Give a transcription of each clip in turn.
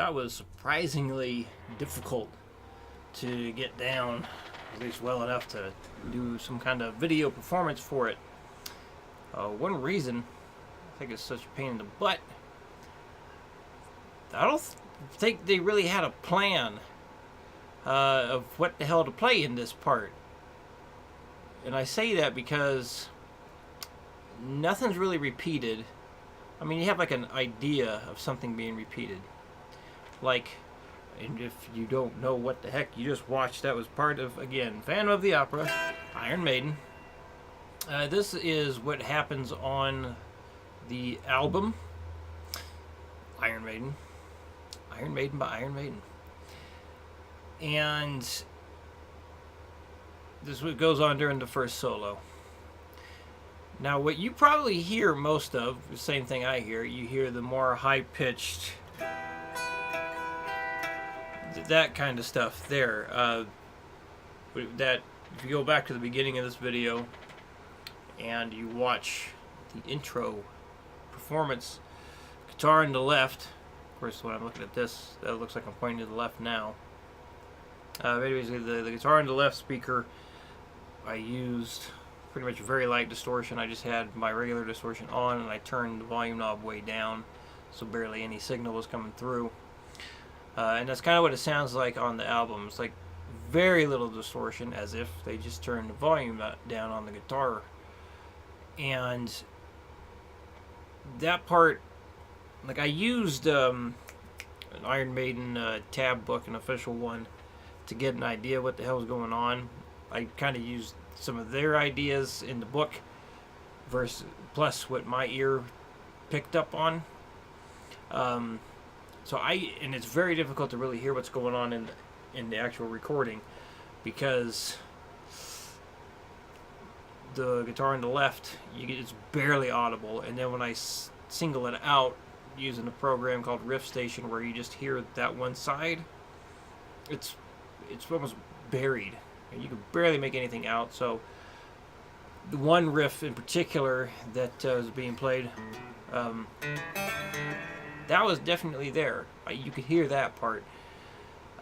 thought was surprisingly difficult to get down, at least well enough to do some kind of video performance for it. One reason I think it's such a pain in the butt, I don't think they really had a plan of what the hell to play in this part. And I say that because nothing's really repeated. I mean, you have like an idea of something being repeated. Like, and if you don't know what the heck you just watched, that was part of, again, Phantom of the Opera, Iron Maiden. This is what happens on the album Iron Maiden. Iron Maiden by Iron Maiden. And this is what goes on during the first solo. Now, what you probably hear most of, the same thing I hear, you hear the more high-pitched, that kind of stuff there. That, if you go back to the beginning of this video and you watch the intro performance, guitar in the left, of course when I'm looking at this, that looks like I'm pointing to the left now. Anyways, the guitar in the left speaker, I used pretty much very light distortion. I just had my regular distortion on and I turned the volume knob way down so barely any signal was coming through. And that's kind of what it sounds like on the album. It's like very little distortion, as if they just turned the volume down on the guitar. And that part, like I used an Iron Maiden tab book, an official one, to get an idea what the hell was going on. I kind of used some of their ideas in the book versus plus what my ear picked up on. And it's very difficult to really hear what's going on in the actual recording because the guitar on the left, it's barely audible, and then when I single it out using a program called Riff Station where you just hear that one side, it's almost buried and you can barely make anything out. So the one riff in particular that was being played, that was definitely there. You could hear that part.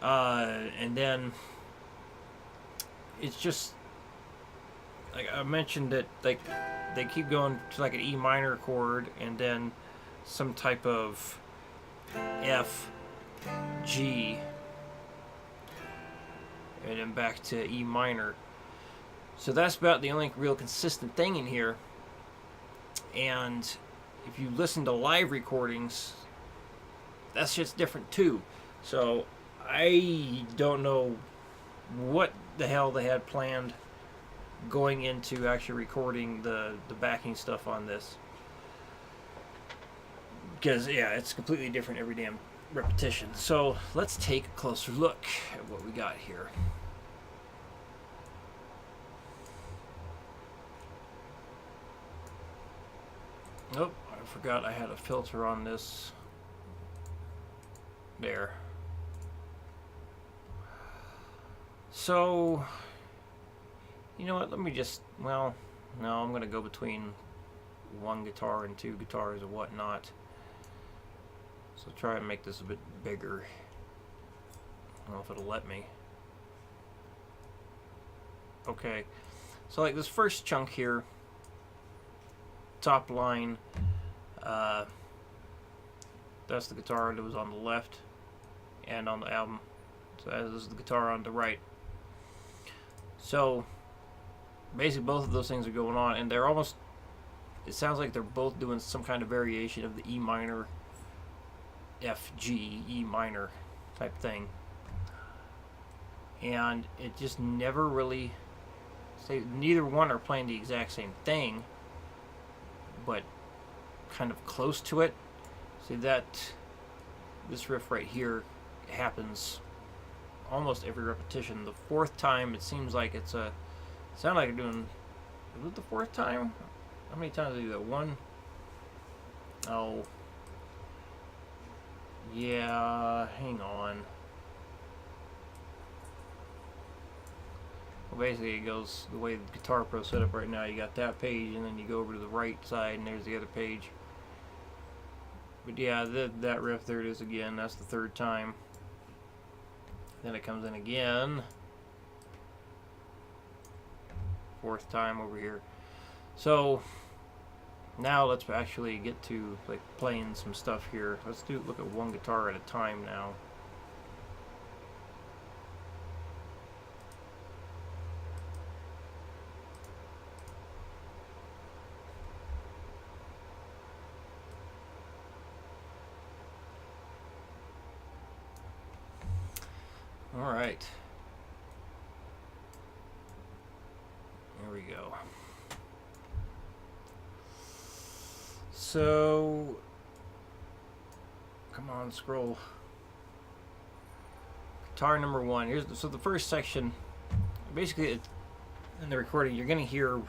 And then it's just like I mentioned that, like they keep going to like an E minor chord and then some type of F, G, and then back to E minor. So that's about the only real consistent thing in here. And if you listen to live recordings, that's just different too. So I don't know what the hell they had planned going into actually recording the backing stuff on this. Because, yeah, it's completely different every damn repetition. So let's take a closer look at what we got here. Oh, I forgot I had a filter on this. There. So, you know what, let me just, well, no, I'm going to go between one guitar and two guitars or whatnot. So try and make this a bit bigger. I don't know if it'll let me. Okay, so like this first chunk here, top line, that's the guitar that was on the left and on the album. So this is the guitar on the right. So basically both of those things are going on, and they're almost, it sounds like they're both doing some kind of variation of the E minor, F, G, E minor type thing. And it just never really, neither one are playing the exact same thing, but kind of close to it. See that this riff right here happens almost every repetition. The fourth time it seems like it sounds like you're doing, is it the fourth time? How many times do you do that? One? Oh. Yeah, hang on. Well, basically it goes the way the Guitar Pro set up right now. You got that page and then you go over to the right side and there's the other page. But yeah, that riff, there it is again. That's the third time. Then it comes in again. Fourth time over here. So now let's actually get to like playing some stuff here. Let's look at one guitar at a time now. All right. There we go. So, come on, scroll. Guitar number one. So the first section, basically, in the recording, you're gonna hear.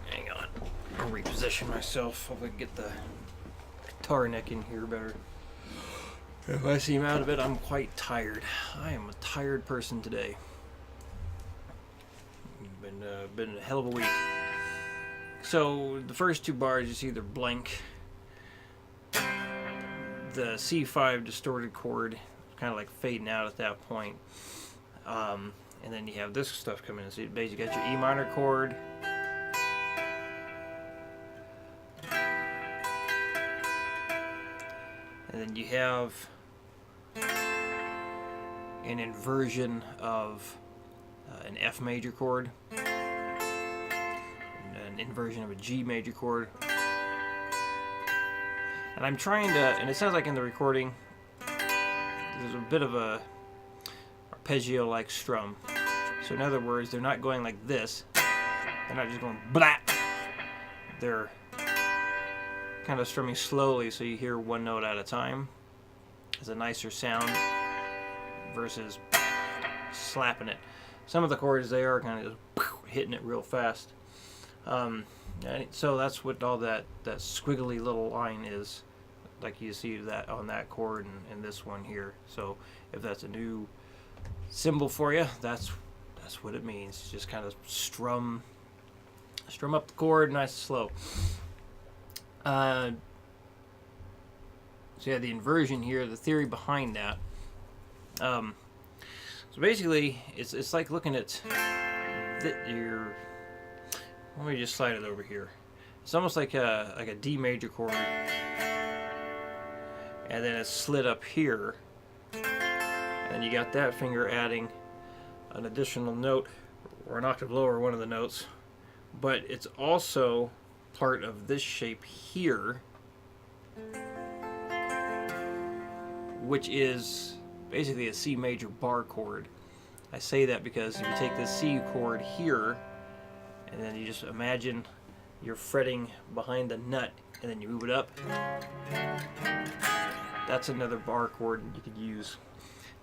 Hang on, I'll reposition myself. Hope I can get the guitar neck in here better. If I seem out of it, I'm quite tired. I am a tired person today. Been a hell of a week. So the first two bars, you see they're blank. The C5 distorted chord, kind of like fading out at that point. And then you have this stuff coming in. So you basically got your E minor chord. And then you have an inversion of an F major chord, an inversion of a G major chord. And I'm trying to, and it sounds like in the recording, there's a bit of a arpeggio-like strum. So in other words, they're not going like this. They're not just going blah. They're kind of strumming slowly, so you hear one note at a time. It's a nicer sound versus slapping it. Some of the chords, they are kind of just hitting it real fast. So that's what all that squiggly little line is, like you see that on that chord and this one here. So if that's a new symbol for you, that's what it means. Just kind of strum up the chord nice and slow. So yeah, the inversion here, the theory behind that. So basically, it's like looking at your. Let me just slide it over here. It's almost like a D major chord, and then it's slid up here, and you got that finger adding an additional note or an octave lower, one of the notes, but it's also part of this shape here, which is basically a C major bar chord. I say that because if you take this C chord here, and then you just imagine you're fretting behind the nut, and then you move it up, that's another bar chord you could use.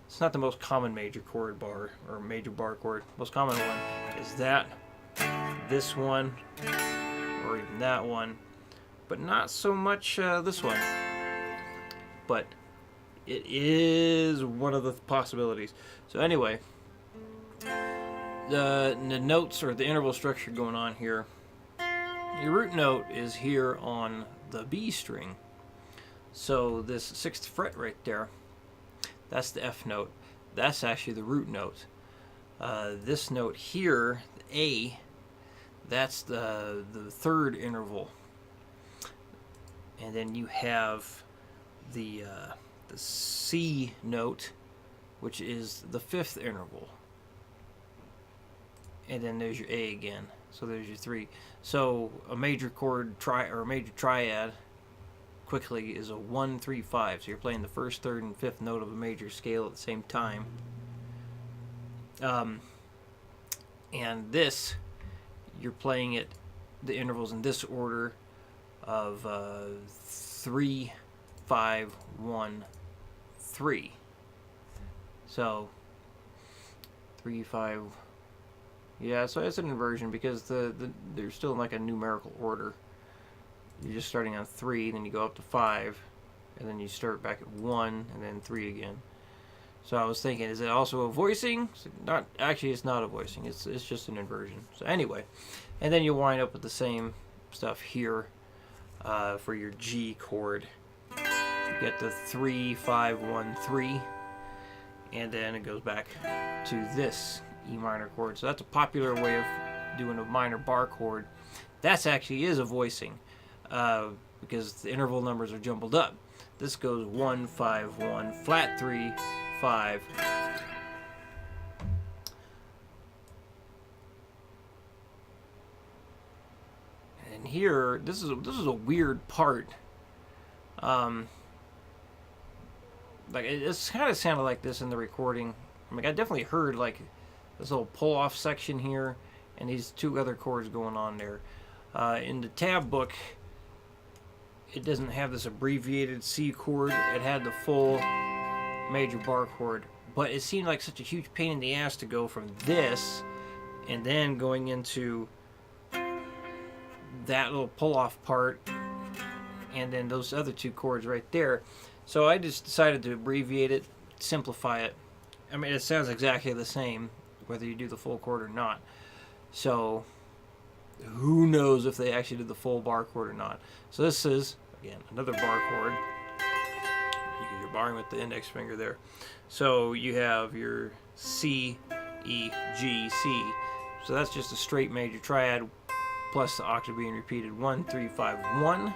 It's not the most common major chord bar, or major bar chord. Most common one is that, this one, or even that one, but not so much this one. But it is one of the possibilities. So anyway, the notes, or the interval structure going on here, your root note is here on the B string. So this 6th fret right there, that's the F note. That's actually the root note. This note here, the A, that's the 3rd interval. And then you have the C note, which is the 5th interval. And then there's your A again. So there's your 3. So a major chord or a major triad quickly is a 1, 3, 5. So you're playing the 1st, 3rd, and 5th note of a major scale at the same time. And this, you're playing it, the intervals in this order of 3, 5, 1, 3. So 3, 5. Yeah, so it's an inversion because they're still in like a numerical order. You're just starting on 3, then you go up to 5, and then you start back at 1, and then 3 again. So I was thinking, is it also a voicing? So not actually, it's not a voicing. It's just an inversion. So anyway, and then you wind up with the same stuff here for your G chord. You get the 3, 5, 1, 3, and then it goes back to this E minor chord. So that's a popular way of doing a minor bar chord. That actually is a voicing, because the interval numbers are jumbled up. This goes 1, 5, 1, flat 3, 5. And here, this is a weird part. Like it's kind of sounded like this in the recording. I mean, I definitely heard like this little pull-off section here, and these two other chords going on there. In the tab book, it doesn't have this abbreviated C chord. It had the full major bar chord, but it seemed like such a huge pain in the ass to go from this and then going into that little pull-off part and then those other two chords right there. So I just decided to abbreviate it, simplify it. I mean, it sounds exactly the same whether you do the full chord or not. So who knows if they actually did the full bar chord or not. So this is, again, another bar chord. You're barring with the index finger there. So you have your C, E, G, C. So that's just a straight major triad plus the octave being repeated. 1, 3, 5, 1.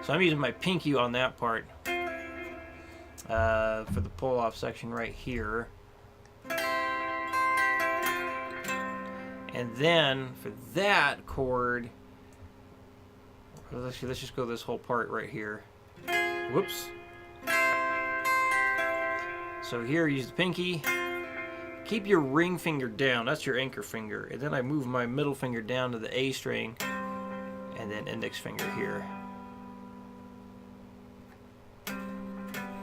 So I'm using my pinky on that part for the pull-off section right here. And then for that chord, let's just go this whole part right here. Whoops. So here, use the pinky. Keep your ring finger down. That's your anchor finger. And then I move my middle finger down to the A string, and then index finger here.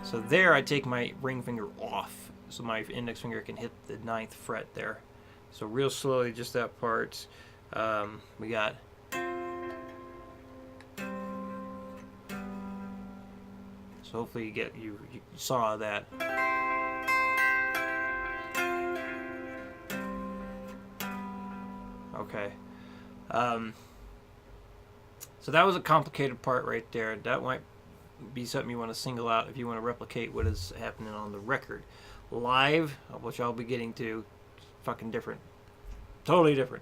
So there, I take my ring finger off, so my index finger can hit the 9th fret there. So real slowly, just that part. We got so hopefully you saw that. Okay. So that was a complicated part right there. That might be something you want to single out if you want to replicate what is happening on the record. Live, which I'll be getting to, fucking different. Totally different.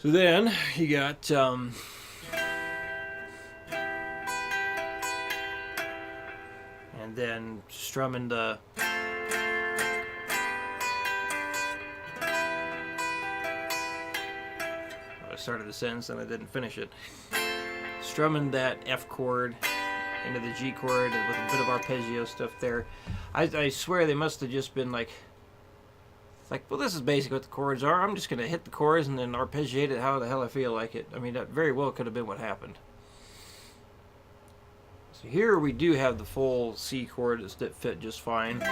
So then you got and then strumming the I started a sentence and I didn't finish it. Strumming that F chord into the G chord with a bit of arpeggio stuff there. I swear they must have just been like, well, this is basically what the chords are. I'm just going to hit the chords and then arpeggiate it how the hell I feel like it. I mean, that very well could have been what happened. So here we do have the full C chord that fit just fine.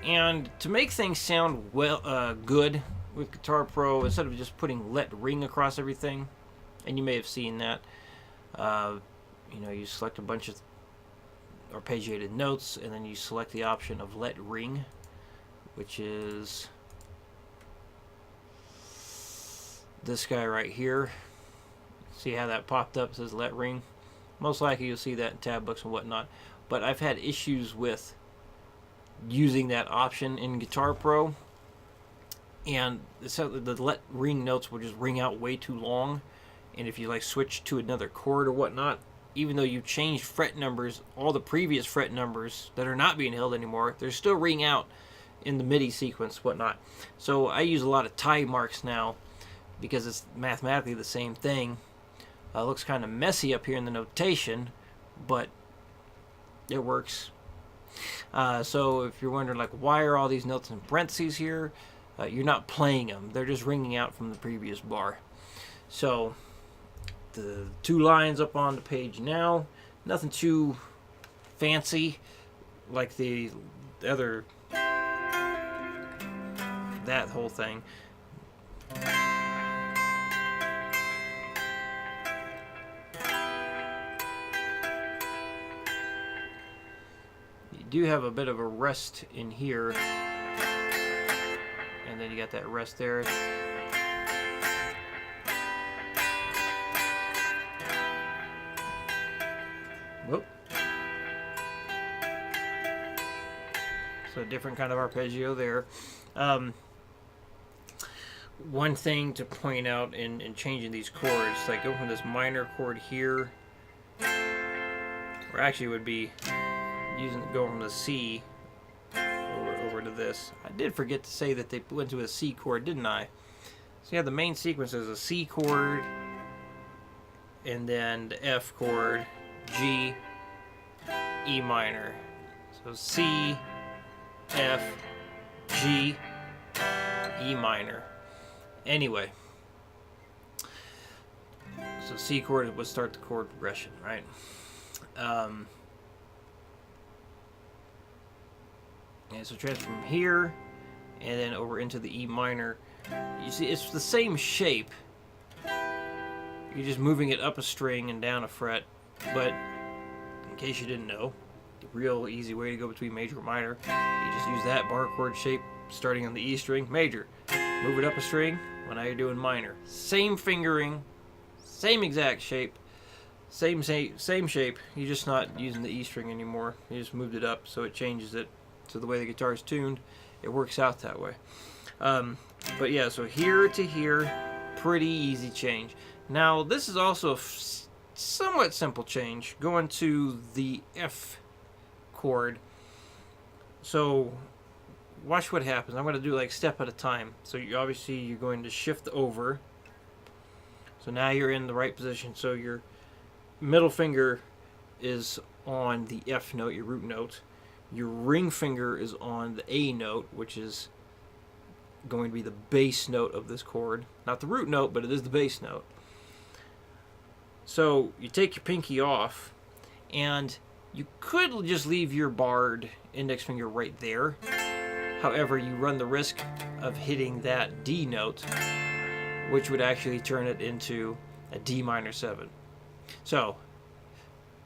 And to make things sound good with Guitar Pro, instead of just putting let ring across everything, and you may have seen that, you select a bunch of arpeggiated notes, and then you select the option of let ring, which is this guy right here. See how that popped up? It says let ring. Most likely you'll see that in tab books and whatnot, but I've had issues with using that option in Guitar Pro, and the let ring notes will just ring out way too long, and if you switch to another chord or whatnot, even though you changed fret numbers, all the previous fret numbers that are not being held anymore, they're still ring out in the MIDI sequence, whatnot. So I use a lot of tie marks now because it's mathematically the same thing. It looks kind of messy up here in the notation, but it works. So if you're wondering why are all these notes in parentheses here, you're not playing them. They're just ringing out from the previous bar. So the two lines up on the page now, nothing too fancy like the other, that whole thing. You do have a bit of a rest in here, and then you got that rest there. Whoop. So a different kind of arpeggio there. One thing to point out in changing these chords, like go from this minor chord here, or actually would be go from the C over to this. I did forget to say that they went to a C chord, didn't I? So you have the main sequence is a C chord, and then the F chord, G, E minor. So C, F, G, E minor. Anyway, so C chord would start the chord progression, right? And so transfer from here and then over into the E minor. You see, it's the same shape. You're just moving it up a string and down a fret. But in case you didn't know, the real easy way to go between major and minor, you just use that bar chord shape starting on the E string, major. Move it up a string. Well, now you're doing minor. Same fingering, same exact shape, same shape. You're just not using the E string anymore. You just moved it up, so it changes it to the way the guitar is tuned. It works out that way. But yeah, so here to here, pretty easy change. Now this is also a somewhat simple change, going to the F chord. So watch what happens. I'm going to do like step at a time. So obviously you're going to shift over. So now you're in the right position. So your middle finger is on the F note, your root note. Your ring finger is on the A note, which is going to be the bass note of this chord. Not the root note, but it is the bass note. So you take your pinky off, and you could just leave your barred index finger right there. However, you run the risk of hitting that D note, which would actually turn it into a D minor 7. So,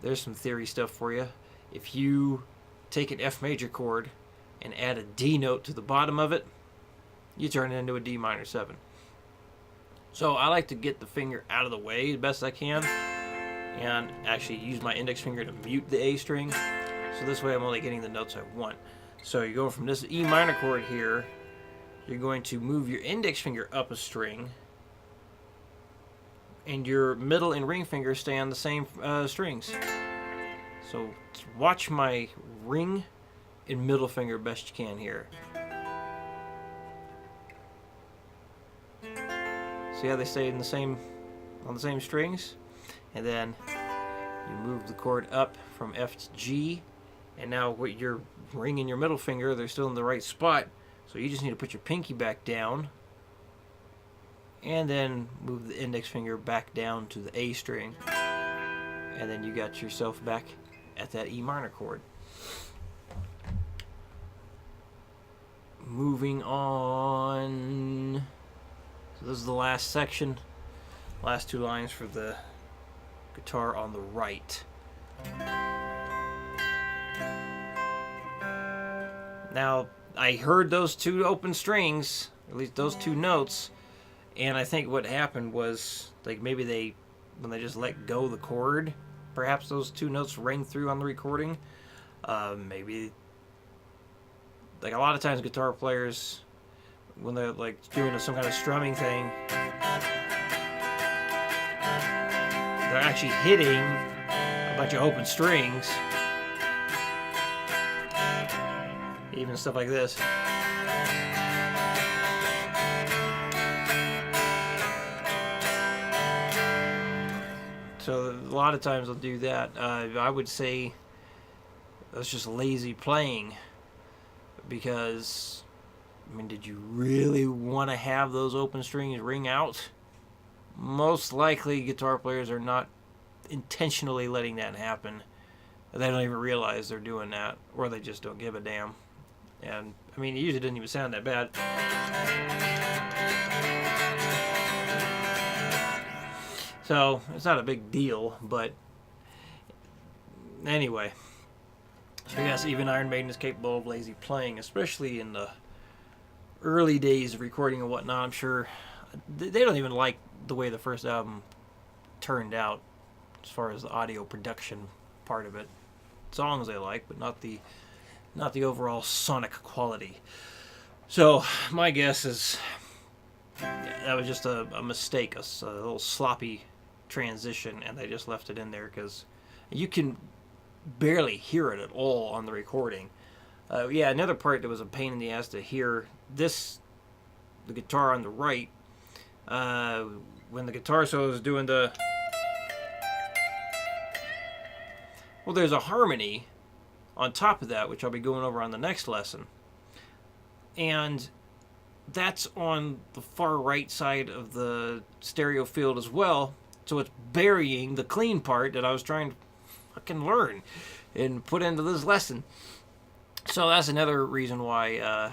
there's some theory stuff for you. If you take an F major chord and add a D note to the bottom of it, you turn it into a D minor 7. So I like to get the finger out of the way the best I can and actually use my index finger to mute the A string. So this way I'm only getting the notes I want. So you're going from this E minor chord here, you're going to move your index finger up a string, and your middle and ring finger stay on the same strings. So watch my ring and middle finger best you can here. See how they stay in the same on the same strings? And then you move the chord up from F to G, and now with your ring and your middle finger, they're still in the right spot. So you just need to put your pinky back down and then move the index finger back down to the A string, and then you got yourself back at that E minor chord. Moving on. So this is the last section. Last two lines for the guitar on the right. Now, I heard those two open strings, at least those two notes, and I think what happened was, like, maybe when they just let go of the chord, perhaps those two notes rang through on the recording. Maybe, like, a lot of times guitar players, when they're, like, doing some kind of strumming thing, they're actually hitting a bunch of open strings. Even stuff like this. So a lot of times they'll do that. I would say that's just lazy playing, because, I mean, did you really want to have those open strings ring out? Most likely guitar players are not intentionally letting that happen. They don't even realize they're doing that, or they just don't give a damn. And, I mean, it usually doesn't even sound that bad. So, it's not a big deal, but anyway. So, yes, even Iron Maiden is capable of lazy playing, especially in the early days of recording and whatnot. I'm sure they don't even like the way the first album turned out as far as the audio production part of it. Songs I like, but not the overall sonic quality. So my guess is that was just a mistake, a little sloppy transition, and I just left it in there because you can barely hear it at all on the recording. Yeah, another part that was a pain in the ass to hear, the guitar on the right, when the guitar solo is doing the... Well, there's a harmony on top of that, which I'll be going over on the next lesson. And that's on the far right side of the stereo field as well. So it's burying the clean part that I was trying to fucking learn and put into this lesson. So that's another reason why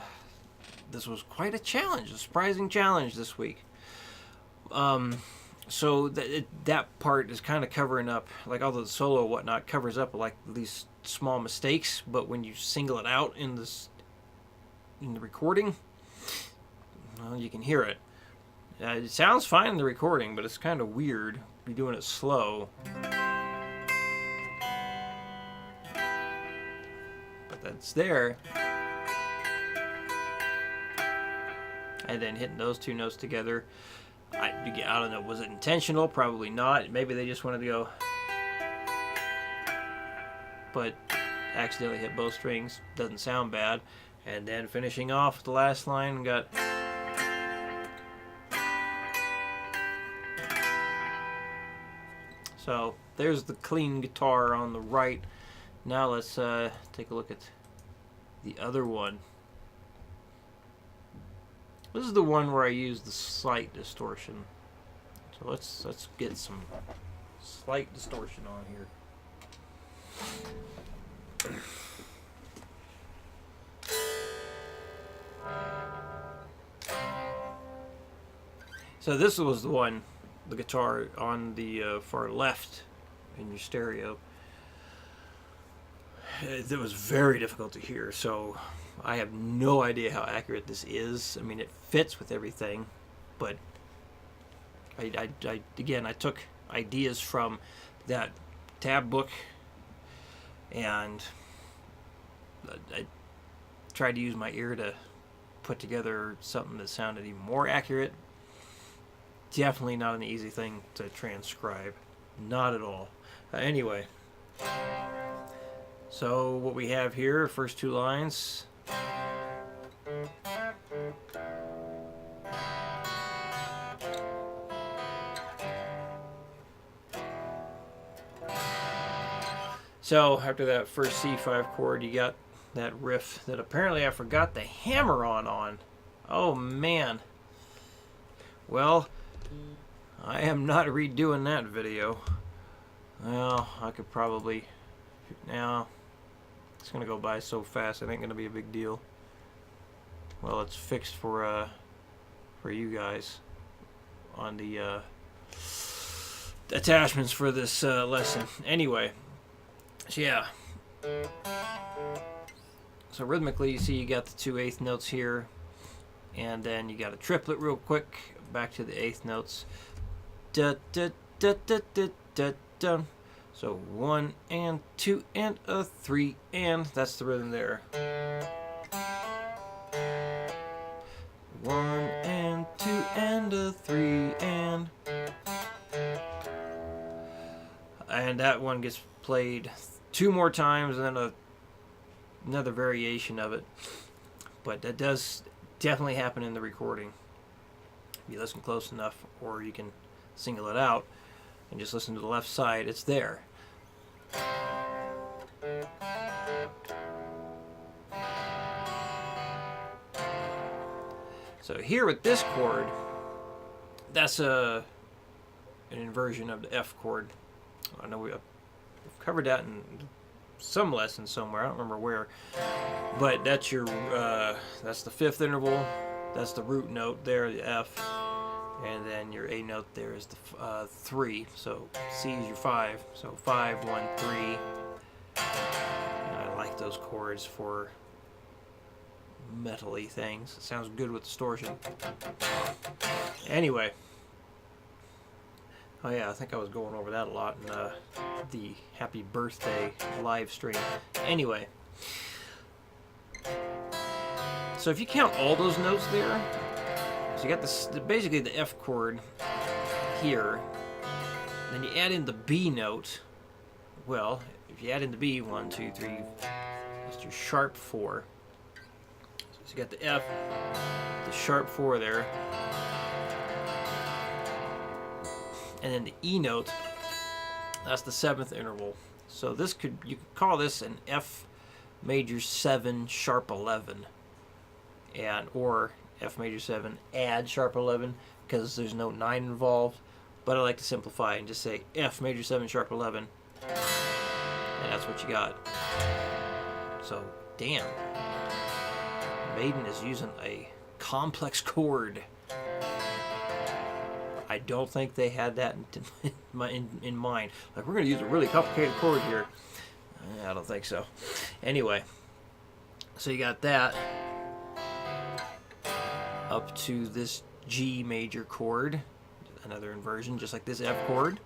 this was quite a challenge, a surprising challenge this week. So that part is kind of covering up, like all the solo and whatnot covers up like these small mistakes, but when you single it out in the recording, well, you can hear it. It sounds fine in the recording, but it's kind of weird be doing it slow. But that's there. And then hitting those two notes together. I don't know, was it intentional? Probably not. Maybe they just wanted to go, but accidentally hit both strings. Doesn't sound bad. And then finishing off the last line, got... So there's the clean guitar on the right. Now let's take a look at the other one. This is the one where I use the slight distortion. So let's get some slight distortion on here. So this was the one, the guitar on the far left in your stereo. It was very difficult to hear, so I have no idea how accurate this is. I mean, it fits with everything, but I took ideas from that tab book, and I tried to use my ear to put together something that sounded even more accurate. Definitely not an easy thing to transcribe. Not at all. Anyway, so what we have here, first two lines. So after that first C5 chord, you got that riff that apparently I forgot the hammer on. Oh man. Well, I am not redoing that video. Well, I could probably... Now, it's going to go by so fast, it ain't going to be a big deal. Well, it's fixed for you guys on the attachments for this lesson. Anyway, so yeah. So rhythmically, you see you got the 2 eighth notes here, and then you got a triplet real quick, back to the eighth notes. Da da da da da da da. So 1 and 2 and a 3 and that's the rhythm there. 1 and 2 and a 3 and that one gets played 2 more times and then another variation of it. But that does definitely happen in the recording. If you listen close enough, or you can single it out and just listen to the left side, it's there. So here with this chord, that's an inversion of the F chord. I know we've covered that in some lesson somewhere, I don't remember where, but that's your that's the 5th interval, that's the root note there, the F, and then your A note there is the 3, so C is your 5, so 5, 1, 3. And I like those chords for metal-y things. It sounds good with distortion. Anyway, Oh yeah, I think I was going over that a lot in the happy birthday live stream. Anyway, so if you count all those notes there, so you got this, basically the F chord here, then you add in the B note. Well, if you add in the B, 1, 2, 3, that's your sharp 4. So you got the F, the sharp 4 there, and then the E note, that's the 7th interval. So this you could call this an F major 7 sharp 11, or F major 7 add sharp 11, because there's no 9 involved. But I like to simplify and just say F major 7 sharp 11, and that's what you got. So damn, Maiden is using a complex chord. I don't think they had that in mind. Like, we're going to use a really complicated chord here. I don't think so. Anyway, so you got that up to this G major chord, another inversion just like this F chord.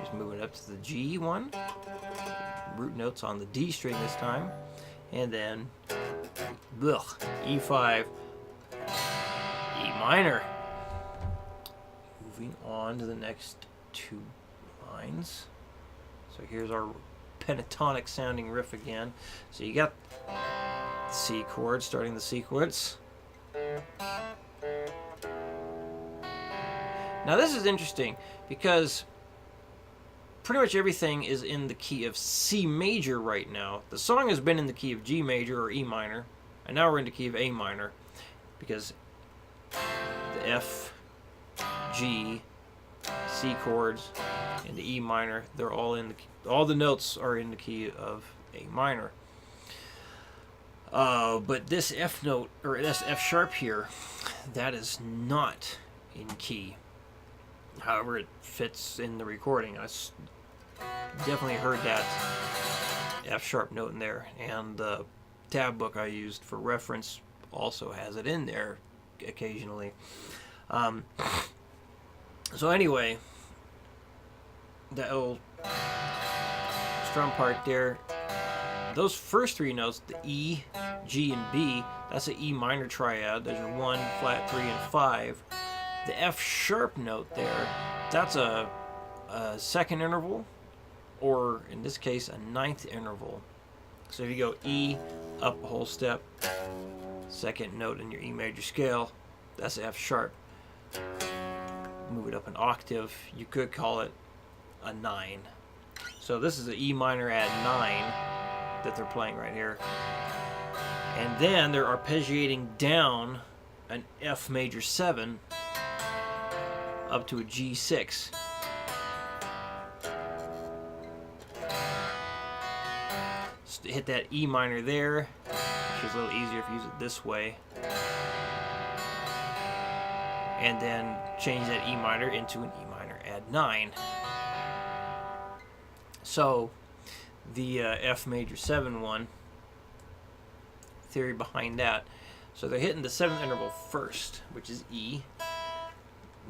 Just moving up to the G one, root notes on the D string this time, and then E5, E minor. Moving on to the next 2 lines. So here's our pentatonic sounding riff again. So you got the C chord starting the sequence. Now this is interesting because pretty much everything is in the key of C major right now. The song has been in the key of G major or E minor, and now we're in the key of A minor because the F, G, C chords, and the E minor, they're all in the key, all the notes are in the key of A minor. But this F note, or this F sharp here, that is not in key. However, it fits in the recording. I definitely heard that F sharp note in there, and the tab book I used for reference also has it in there occasionally. So anyway, that old strum part there, those first 3 notes, the E, G, and B, that's an E minor triad. There's your 1, flat 3, and 5. The F sharp note there, that's a 2nd interval, or in this case, a 9th interval. So if you go E up a whole step, 2nd note in your E major scale, that's F sharp. Move it up an octave, you could call it a 9. So this is an E minor add 9 that they're playing right here. And then they're arpeggiating down an F major 7 up to a G6. So hit that E minor there, which is a little easier if you use it this way. And then change that E minor into an E minor add 9. So the F major 7 one, theory behind that. So they're hitting the 7th interval first, which is E.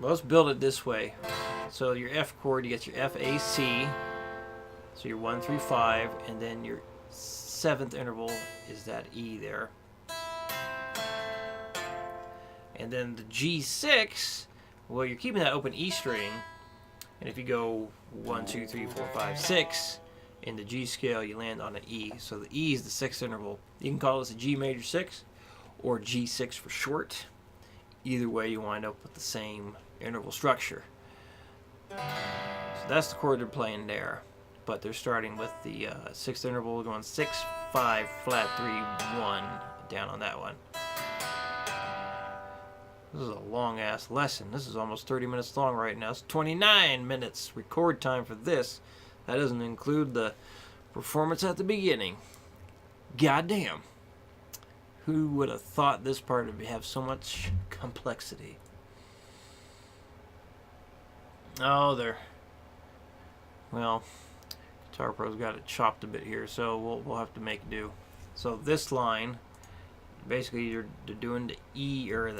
Well, let's build it this way. So your F chord, you get your F, A, C. So your 1 through 5, and then your 7th interval is that E there. And then the G6, well, you're keeping that open E string. And if you go 1, 2, 3, 4, 5, 6 in the G scale, you land on an E. So the E is the 6th interval. You can call this a G major 6 or G6 for short. Either way, you wind up with the same interval structure. So that's the chord they're playing there. But they're starting with the 6th interval, going 6, 5, flat 3, 1, down on that one. This is a long-ass lesson. This is almost 30 minutes long right now. It's 29 minutes record time for this. That doesn't include the performance at the beginning. Goddamn. Who would have thought this part would have so much complexity? Oh, there. Well, Guitar Pro's got it chopped a bit here, so we'll have to make do. So this line, basically you're doing the E, or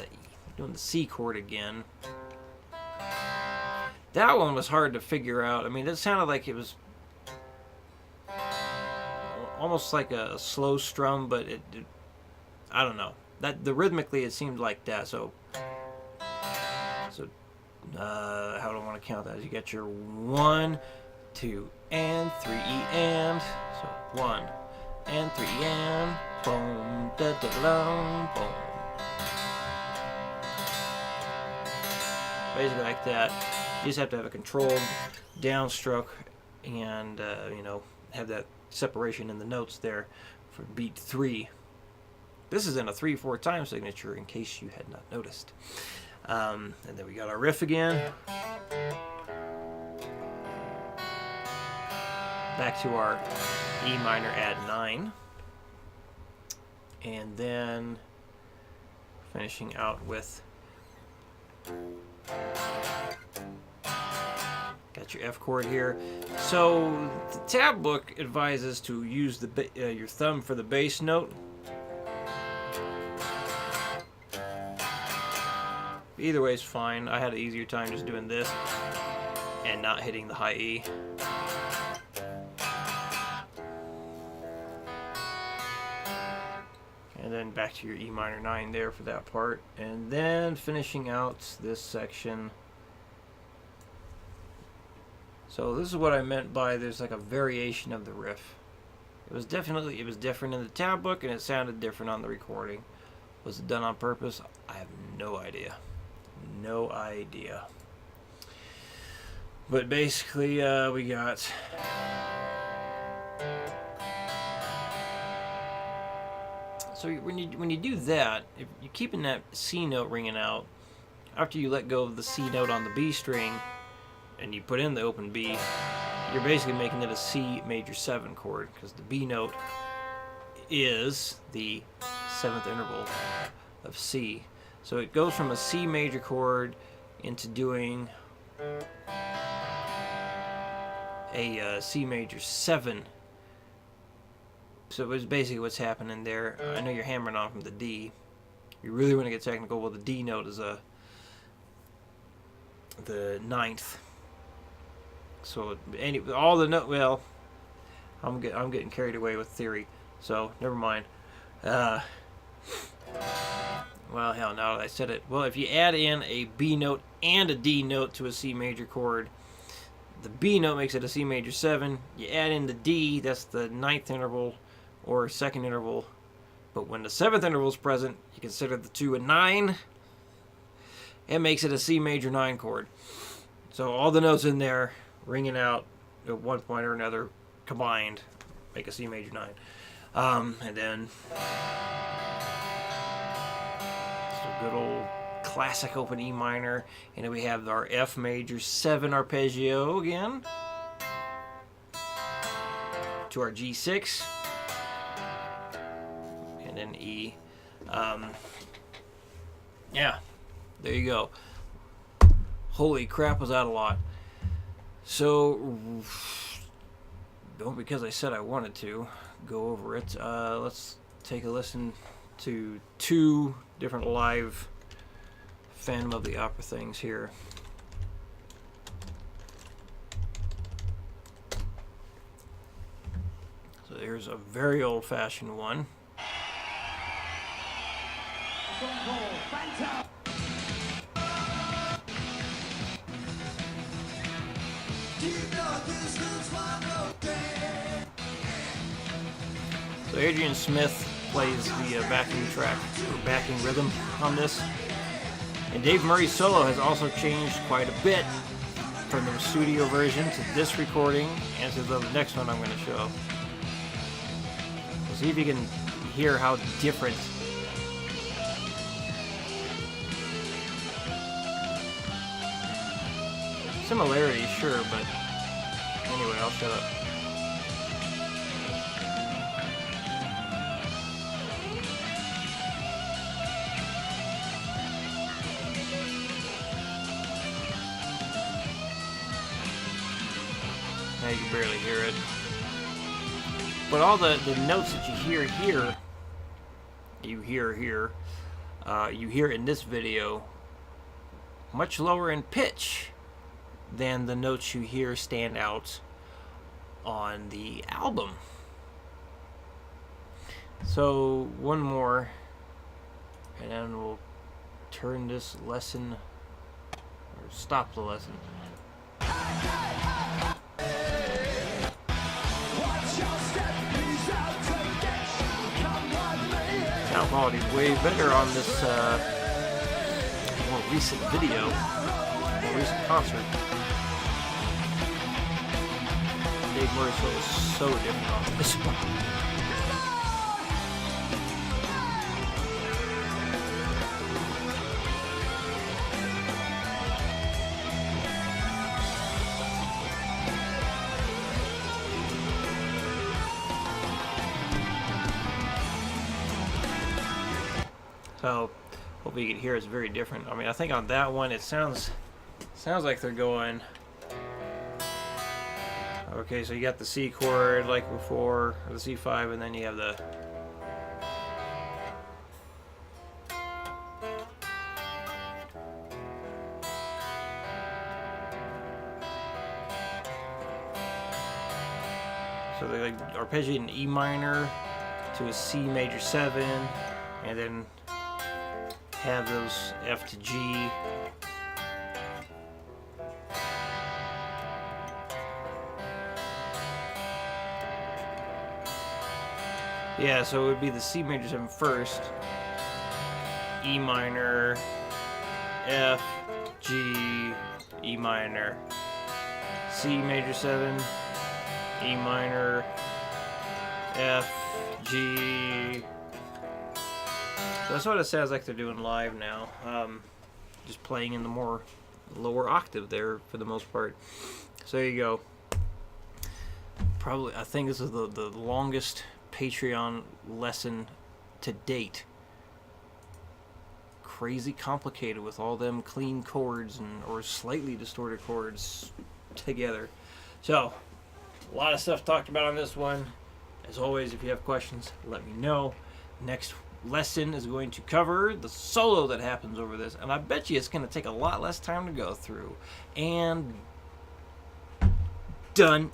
doing the C chord again. That one was hard to figure out. I mean, it sounded like it was almost like a slow strum, but I don't know. The rhythmically it seemed like that. So how do I want to count that? You got your 1, 2, and 3 and. So 1 and 3 and. Boom, da da da, boom. Basically like that. You just have to have a controlled downstroke and you know, have that separation in the notes there for beat 3. This is in a 3/4 time signature, in case you had not noticed. And then we got our riff again. Back to our E minor add 9. And then finishing out with, got your F chord here. So the tab book advises to use your thumb for the bass note. Either way is fine. I had an easier time just doing this and not hitting the high E. And then back to your E minor 9 there for that part. And then finishing out this section. So this is what I meant by there's like a variation of the riff. It was different in the tab book, and it sounded different on the recording. Was it done on purpose? I have no idea. No idea. But basically, we got so when you do that, if you're keeping that C note ringing out, after you let go of the C note on the B string and you put in the open B, you're basically making it a C major 7 chord, because the B note is the 7th interval of C. So it goes from a C major chord into doing a C major 7. So it was basically what's happening there. I know you're hammering on from the D. You really want to get technical. Well, the D note is the 9th. So all the note. Well, I'm getting carried away with theory. So never mind. Well, hell, now that I said it. Well, if you add in a B note and a D note to a C major chord, the B note makes it a C major 7. You add in the D, that's the 9th interval or 2nd interval. But when the 7th interval is present, you consider the 2 a 9. It makes it a C major 9 chord. So all the notes in there ringing out at one point or another combined make a C major 9. And then good old classic open E minor, and then we have our F major 7 arpeggio again to our G6, and then E. Yeah, there you go. Holy crap, was that a lot. So don't, because I said I wanted to go over it, let's take a listen to 2 different live Phantom of the Opera things here. So here's a very old-fashioned one. So Adrian Smith plays the backing track, or backing rhythm on this. And Dave Murray's solo has also changed quite a bit from the studio version to this recording and to the next one I'm going to show. So see if you can hear how different. Similarities, sure, but anyway, I'll shut up. Now you can barely hear it. But all the notes that you hear here, you hear in this video, much lower in pitch than the notes you hear stand out on the album. So one more, and then we'll turn this lesson, or stop the lesson. Sound quality is way better on this more recent video, more recent concert. Dave Murray is so different on this one. So, hopefully you can hear it's very different. I mean, I think on that one it sounds like they're going. Okay, so you got the C chord like before, or the C5, and then you have the. So they like arpeggiate an E minor to a C major 7, and then have those F to G. Yeah, so it would be the C major 7 first, E minor, F, G, E minor, C major 7, E minor, F, G. So that's what it sounds like they're doing live now. Just playing in the more lower octave there for the most part. So there you go. Probably, I think this is the longest Patreon lesson to date. Crazy complicated with all them clean chords or slightly distorted chords together. So, a lot of stuff talked about on this one. As always, if you have questions, let me know. Next lesson is going to cover the solo that happens over this, and I bet you it's going to take a lot less time to go through. And done.